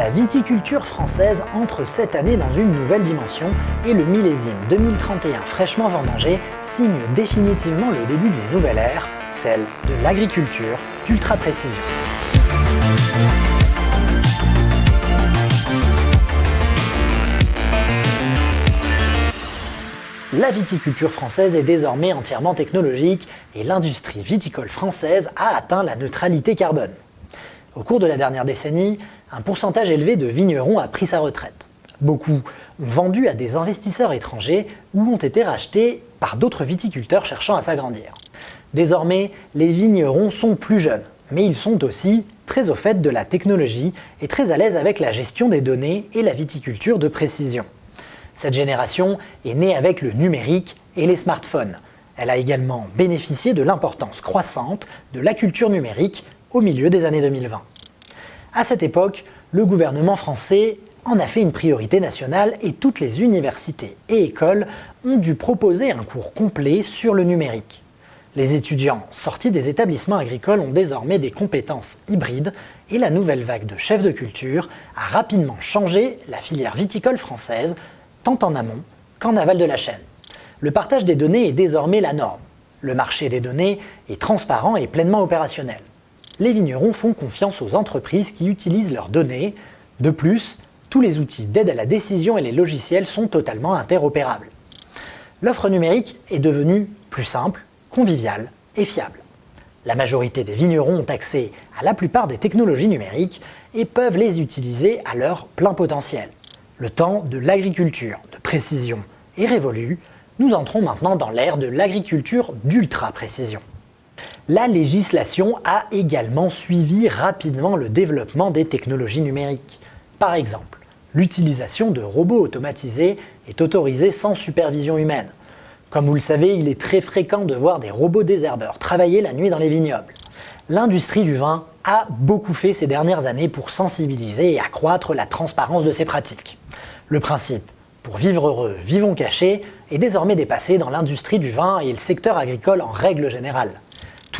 La viticulture française entre cette année dans une nouvelle dimension et le millésime 2031 fraîchement vendangé signe définitivement le début d'une nouvelle ère, celle de l'agriculture d'ultra-précision. La viticulture française est désormais entièrement technologique et l'industrie viticole française a atteint la neutralité carbone. Au cours de la dernière décennie, un pourcentage élevé de vignerons a pris sa retraite. Beaucoup ont vendu à des investisseurs étrangers ou ont été rachetés par d'autres viticulteurs cherchant à s'agrandir. Désormais, les vignerons sont plus jeunes, mais ils sont aussi très au fait de la technologie et très à l'aise avec la gestion des données et la viticulture de précision. Cette génération est née avec le numérique et les smartphones. Elle a également bénéficié de l'importance croissante de la culture numérique au milieu des années 2020. À cette époque, le gouvernement français en a fait une priorité nationale et toutes les universités et écoles ont dû proposer un cours complet sur le numérique. Les étudiants sortis des établissements agricoles ont désormais des compétences hybrides et la nouvelle vague de chefs de culture a rapidement changé la filière viticole française, tant en amont qu'en aval de la chaîne. Le partage des données est désormais la norme. Le marché des données est transparent et pleinement opérationnel. Les vignerons font confiance aux entreprises qui utilisent leurs données. De plus, tous les outils d'aide à la décision et les logiciels sont totalement interopérables. L'offre numérique est devenue plus simple, conviviale et fiable. La majorité des vignerons ont accès à la plupart des technologies numériques et peuvent les utiliser à leur plein potentiel. Le temps de l'agriculture de précision est révolu. Nous entrons maintenant dans l'ère de l'agriculture d'ultra-précision. La législation a également suivi rapidement le développement des technologies numériques. Par exemple, l'utilisation de robots automatisés est autorisée sans supervision humaine. Comme vous le savez, il est très fréquent de voir des robots désherbeurs travailler la nuit dans les vignobles. L'industrie du vin a beaucoup fait ces dernières années pour sensibiliser et accroître la transparence de ces pratiques. Le principe « pour vivre heureux, vivons cachés » est désormais dépassé dans l'industrie du vin et le secteur agricole en règle générale.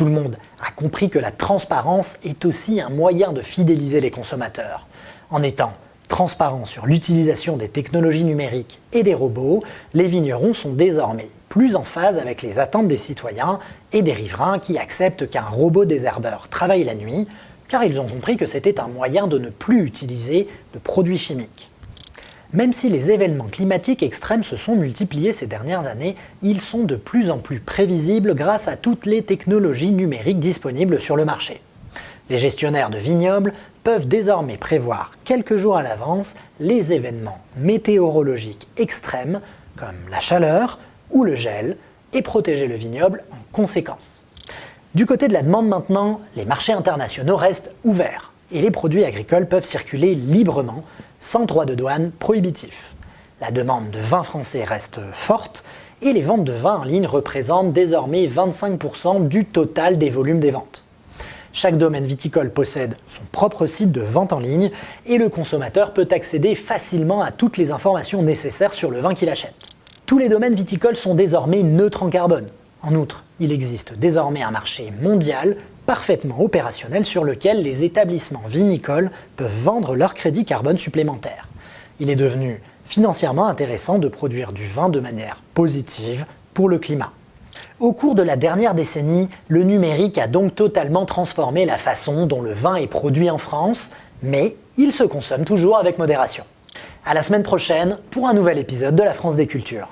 Tout le monde a compris que la transparence est aussi un moyen de fidéliser les consommateurs. En étant transparents sur l'utilisation des technologies numériques et des robots, les vignerons sont désormais plus en phase avec les attentes des citoyens et des riverains qui acceptent qu'un robot désherbeur travaille la nuit, car ils ont compris que c'était un moyen de ne plus utiliser de produits chimiques. Même si les événements climatiques extrêmes se sont multipliés ces dernières années, ils sont de plus en plus prévisibles grâce à toutes les technologies numériques disponibles sur le marché. Les gestionnaires de vignobles peuvent désormais prévoir quelques jours à l'avance les événements météorologiques extrêmes comme la chaleur ou le gel et protéger le vignoble en conséquence. Du côté de la demande maintenant, les marchés internationaux restent ouverts et les produits agricoles peuvent circuler librement sans droit de douane prohibitif. La demande de vin français reste forte et les ventes de vin en ligne représentent désormais 25% du total des volumes des ventes. Chaque domaine viticole possède son propre site de vente en ligne et le consommateur peut accéder facilement à toutes les informations nécessaires sur le vin qu'il achète. Tous les domaines viticoles sont désormais neutres en carbone. En outre, il existe désormais un marché mondial parfaitement opérationnel sur lequel les établissements vinicoles peuvent vendre leur crédit carbone supplémentaire. Il est devenu financièrement intéressant de produire du vin de manière positive pour le climat. Au cours de la dernière décennie, le numérique a donc totalement transformé la façon dont le vin est produit en France, mais il se consomme toujours avec modération. À la semaine prochaine pour un nouvel épisode de La France des Cultures.